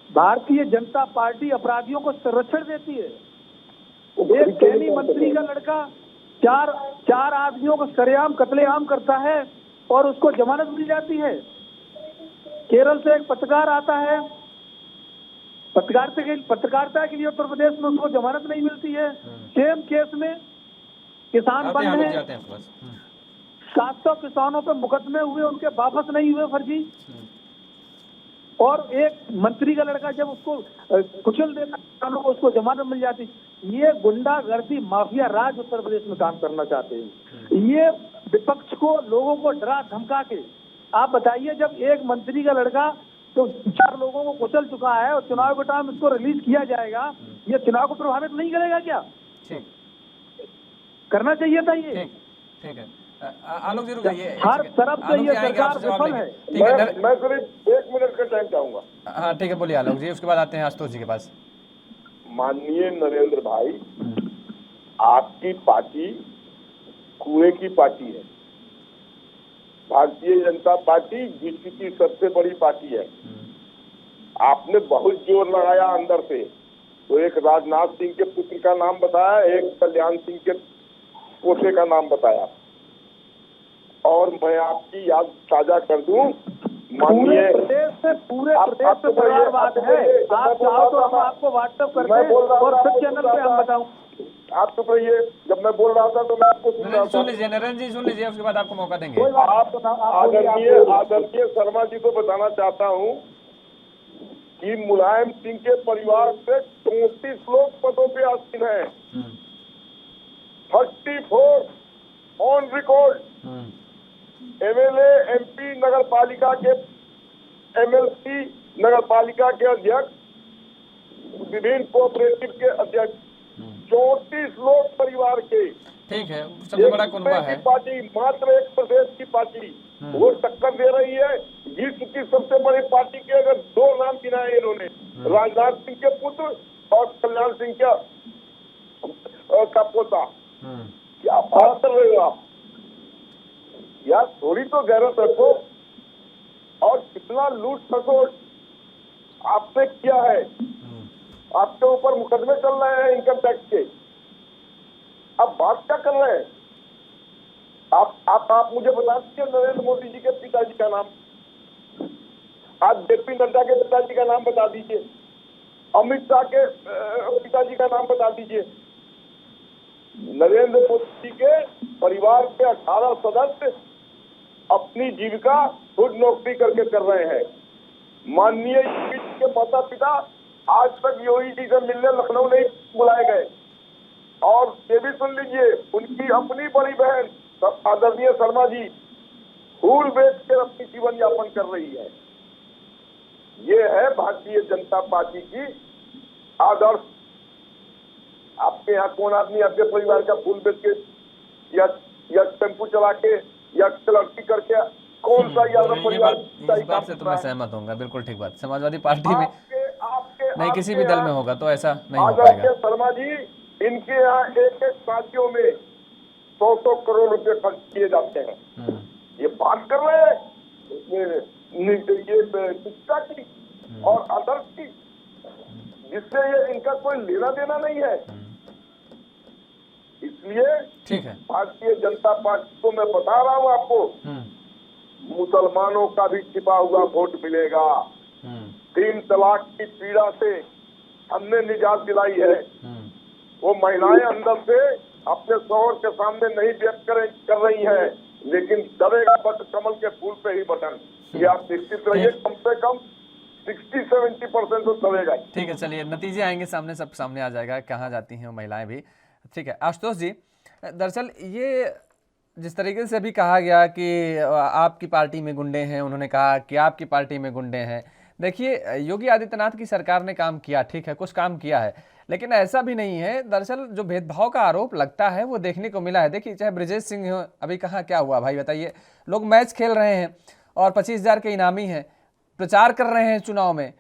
Speaker 2: भारतीय जनता पार्टी अपराधियों को संरक्षण देती है। एक कैनी मंत्री का लड़का चार आदमियों को सरेआम कत्लेआम करता है और उसको जमानत मिल जाती है। केरल से एक पत्रकार आता है, पत्रकारिता के लिए उत्तर प्रदेश में उसको जमानत नहीं मिलती है। सेम केस में किसान बंद है, 700 किसानों पे मुकदमे हुए, उनके वापस नहीं हुए फर्जी। और एक मंत्री का लड़का जब उसको कुचल देता किसानों को, उसको जमानत मिल जाती। ये गुंडागर्दी माफिया राज उत्तर प्रदेश में काम करना चाहते हैं। ये विपक्ष को, लोगों को डरा धमका के, आप बताइए जब एक मंत्री का लड़का तो 4 लोगों को कुचल चुका है और चुनाव के टाइम इसको रिलीज किया जाएगा, ये चुनाव को प्रभावित नहीं करेगा क्या? ठीक करना चाहिए था ये। ठीक है
Speaker 1: आलोक जी रुकिए,
Speaker 2: हर तरफ से ये सरकार विफल है।
Speaker 3: मैं सिर्फ 1 मिनट का टाइम चाहूंगा।
Speaker 1: हाँ ठीक है, बोलिए आलोक जी, उसके बाद आते हैं आशुतोष जी के पास।
Speaker 3: माननीय नरेंद्र भाई, आपकी पार्टी कूड़े की पार्टी है। भारतीय जनता पार्टी विश्व की सबसे बड़ी पार्टी है। आपने बहुत जोर लगाया अंदर से, तो एक राजनाथ सिंह के पुत्र का नाम बताया, एक कल्याण सिंह के पोते का नाम बताया। और मैं आपकी याद ताजा कर दूं, माननीय
Speaker 2: पूरे प्रदेश से परिवारवाद है। आप चाहो तो हम आपको व्हाट्सएप करते हैं और फिर चैनल पे हम बताऊं।
Speaker 3: आप चुप रहिए, जब मैं बोल रहा था तो मैं आपको सुन रहा था।
Speaker 1: सुन लीजिए नरेंद्र जी, सुन लीजिए, उसके बाद आपको मौका देंगे।
Speaker 3: आप आदरणीय शर्मा जी को बताना चाहता हूं कि मुलायम सिंह के परिवार से 34 लोग पदों पे आसीन हैं। 34 ऑन रिकॉर्ड। एमएलए, एमपी, नगर पालिका के एमएलसी, नगर पालिका के अध्यक्ष, विभिन्न कोऑपरेटिव के अध्यक्ष, 34 लोग परिवार के।
Speaker 1: ठीक है, सबसे बड़ा कुनबा है
Speaker 3: पार्टी, मात्र एक प्रदेश की पार्टी वो टक्कर दे रही है विश्व की सबसे बड़ी पार्टी के। अगर 2 नाम गिनाए इन्होंने, राजनाथ सिंह के पुत्र और कल्याण सिंह का पोता। क्या बात कर रहे हो आप यार? थोड़ी तो गैरत रखो। और कितना लूट खसोट आपने किया है। आपके ऊपर मुकदमे चल रहे हैं इनकम टैक्स के। अब बात क्या कर रहे हैं आप मुझे बता दीजिए नरेंद्र मोदी जी के पिताजी का नाम, आज जेपी नड्डा के पिताजी का नाम बता दीजिए, अमित शाह के पिताजी का नाम बता दीजिए। नरेंद्र मोदी जी के परिवार के 18 सदस्य अपनी जीविका खुद नौकरी करके कर रहे हैं। माननीय योगी जी के माता पिता आज तक योगी जी से मिलने लखनऊ नहीं बुलाए गए। और ये भी सुन लीजिए, उनकी अपनी बड़ी बहन आदरणीय शर्मा जी फूल बेच कर अपनी जीवन यापन कर रही है। ये है भारतीय जनता पार्टी की आदर्श। आपके यहाँ कौन आदमी आपके परिवार का फूल बेच के या टेम्पू चला के या क्लर्की करके कौन सा यादव परिवार?
Speaker 1: इस बात से तो मैं सहमत होऊंगा, बिल्कुल ठीक बात। समाजवादी पार्टी में नहीं, किसी भी दल में होगा तो ऐसा नहीं हो पाएगा।
Speaker 3: शर्मा जी, इनके यहाँ एक राज्यों में 100 करोड़ रुपए खर्च किए जाते हैं। ये बात कर रहे हैं ये शिक्षा की और आदर्श की, जिससे ये इनका कोई लेना देना नहीं है। इसलिए
Speaker 1: ठीक है,
Speaker 3: भारतीय जनता पार्टी को मैं बता रहा हूँ आपको, मुसलमानों का भी छिपा हुआ वोट मिलेगा। 3 तलाक की पीड़ा से हमने निजात दिलाई है। वो महिलाएं अंदर से अपने शौहर के सामने नहीं व्यक्त कर रही हैं, लेकिन दबेगा बट कमल के फूल पे ही बटन। ये आप निश्चित रहिए, कम से कम 60-70% तो दबेगा।
Speaker 1: ठीक है, चलिए नतीजे आएंगे सामने, सब सामने आ जाएगा कहाँ जाती हैं वो महिलाएं भी। ठीक है आशुतोष जी, दरअसल ये जिस तरीके से अभी कहा गया कि आपकी पार्टी में गुंडे हैं, उन्होंने कहा कि आपकी पार्टी में गुंडे हैं। देखिए योगी आदित्यनाथ की सरकार ने काम किया, ठीक है, कुछ काम किया है, लेकिन ऐसा भी नहीं है। दरअसल जो भेदभाव का आरोप लगता है वो देखने को मिला है। देखिए, चाहे ब्रजेश सिंह हो, अभी कहाँ क्या हुआ भाई बताइए। लोग मैच खेल रहे हैं और 25,000 के इनामी हैं, प्रचार कर रहे हैं चुनाव में,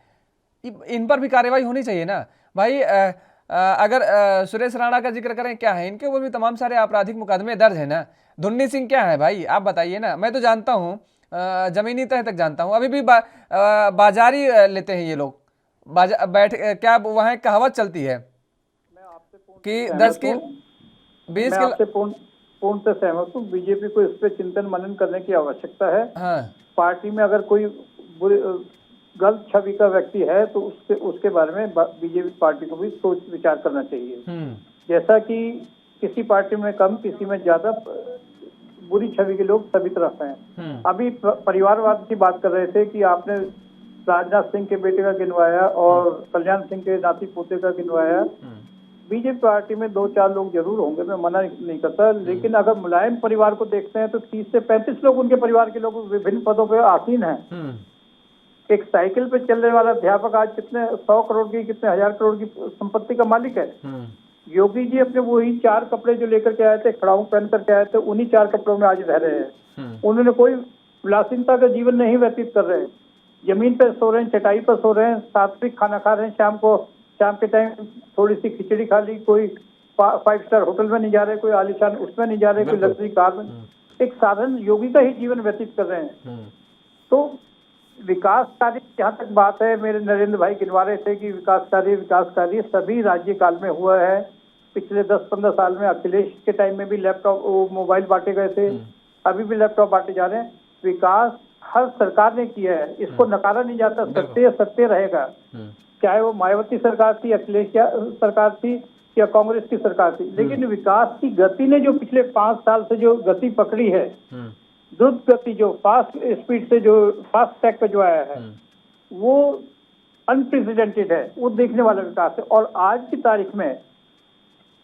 Speaker 1: इन पर भी कार्रवाई होनी चाहिए ना भाई। अगर सुरेश राणा का जिक्र करें, क्या है इनके ऊपर भी तमाम सारे आपराधिक मुकदमे दर्ज है ना। धुन्नी सिंह क्या है भाई, आप बताइए ना। मैं तो जानता हूँ, जमीनी तह तक जानता हूँ। अभी भी बाजारी लेते हैं ये लोग। क्या वहाँ एक कहावत चलती है कि 10 की 20
Speaker 2: मैं
Speaker 1: की।
Speaker 2: आपसे पूर्ण से सहमत हूँ। बीजेपी को इस पे चिंतन मनन करने की आवश्यकता है।
Speaker 1: हाँ,
Speaker 2: पार्टी में अगर कोई गलत छवि का व्यक्ति है तो उसके बारे में बीजेपी पार्टी को भी सोच विचार करना चाहिए। जैसा कि किसी पार्टी में कम, किसी में ज्यादा बुरी छवि के लोग सभी तरफ हैं। अभी परिवारवाद की बात कर रहे थे कि आपने राजनाथ सिंह के बेटे का गिनवाया और कल्याण सिंह के नाती पोते का गिनवाया। बीजेपी पार्टी में 2-4 लोग जरूर होंगे, मैं मना नहीं करता, लेकिन अगर मुलायम परिवार को देखते हैं तो 30 से 35 लोग उनके परिवार के लोग विभिन्न पदों पर आसीन हैं। एक साइकिल पे चलने वाला अध्यापक आज कितने 100 करोड़ की, कितने 1000 करोड़ की संपत्ति का मालिक है। योगी जी अपने वही 4 कपड़े जो लेकर के आए थे, खड़ाऊ पहन करके आए थे, उन्हीं 4 कपड़ों में आज रह रहे हैं। उन्होंने कोई उदासीनता का जीवन नहीं व्यतीत कर रहे हैं। जमीन पर सो रहे हैं, चटाई पर सो रहे हैं, सात्विक खाना खा रहे हैं, शाम के टाइम थोड़ी सी खिचड़ी खा ली, कोई 5 स्टार होटल में नहीं जा रहे, कोई आलीशान उसमें नहीं जा रहे, कोई लग्जरी कार में, एक साधारण योगी का ही जीवन व्यतीत कर रहे हैं। तो विकास कार्य जहाँ तक बात है, मेरे नरेंद्र भाई गिनवा रहे थे कि विकास कार्य सभी राज्य काल में हुआ है। पिछले 10-15 साल में अखिलेश के टाइम में भी लैपटॉप मोबाइल बांटे गए थे, अभी भी लैपटॉप बांटे जा रहे हैं। विकास हर सरकार ने किया है, इसको नकारा नहीं जाता, सत्य रहेगा। चाहे वो मायावती सरकार थी, अखिलेश सरकार थी या कांग्रेस की सरकार थी, लेकिन विकास की गति ने जो पिछले 5 साल से जो गति पकड़ी है, द्रुत गति, जो फास्ट स्पीड से, जो फास्ट ट्रैक पे जो आया है, वो अनप्रेसिडेंटेड है, वो देखने वाला विकास है। और आज की तारीख में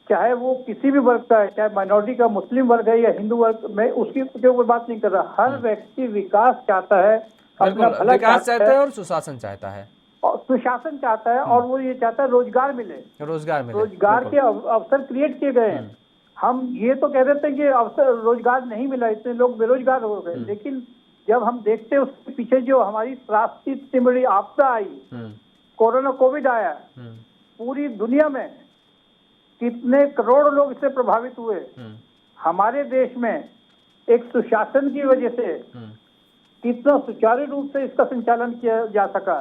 Speaker 2: चाहे वो किसी भी वर्ग का है, चाहे माइनॉरिटी का, मुस्लिम वर्ग है या हिंदू वर्ग, मैं उसके ऊपर बात नहीं कर रहा। हर व्यक्ति विकास चाहता है, अपना भला
Speaker 1: विकास चाहता है और सुशासन चाहता है,
Speaker 2: और सुशासन चाहता है, और वो ये चाहता है रोजगार मिले, रोजगार के अवसर क्रिएट किए गए हैं। हम ये तो कह देते हैं कि अवसर रोजगार नहीं मिला, इतने लोग बेरोजगार हो गए, लेकिन जब हम देखते हैं उसके पीछे जो हमारी त्रासदी इतनी बड़ी आपदा आई, कोरोना कोविड आया, पूरी दुनिया में कितने करोड़ लोग इससे प्रभावित हुए। हमारे देश में एक सुशासन की वजह से कितना सुचारू रूप से इसका संचालन किया जा सका।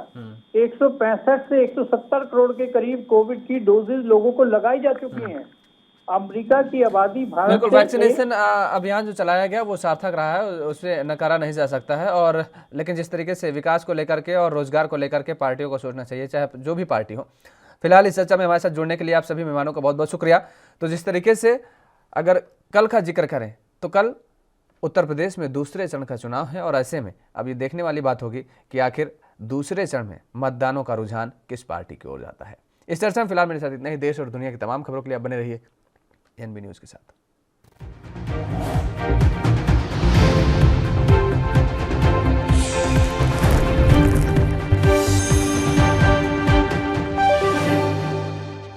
Speaker 2: 165 से 170 करोड़ के करीब कोविड की डोजेज लोगों को लगाई जा चुकी हैं। अमेरिका की आबादी भारत
Speaker 1: बिल्कुल, वैक्सीनेशन अभियान जो चलाया गया वो सार्थक रहा है, उसे नकारा नहीं जा सकता है। और लेकिन जिस तरीके से विकास को लेकर के और रोजगार को लेकर के पार्टियों को सोचना चाहिए, चाहे जो भी पार्टी हो। फिलहाल इस चर्चा में हमारे साथ जुड़ने के लिए आप सभी मेहमानों का बहुत बहुत शुक्रिया। तो जिस तरीके से अगर कल का जिक्र करें तो कल उत्तर प्रदेश में दूसरे चरण का चुनाव है, और ऐसे में अब ये देखने वाली बात होगी कि आखिर दूसरे चरण में मतदानों का रुझान किस पार्टी की ओर जाता है। इस चर्चा में फिलहाल मेरे साथ इतना ही। देश और दुनिया की तमाम खबरों के लिए आप बने रहिए एनबी न्यूज़ के साथ।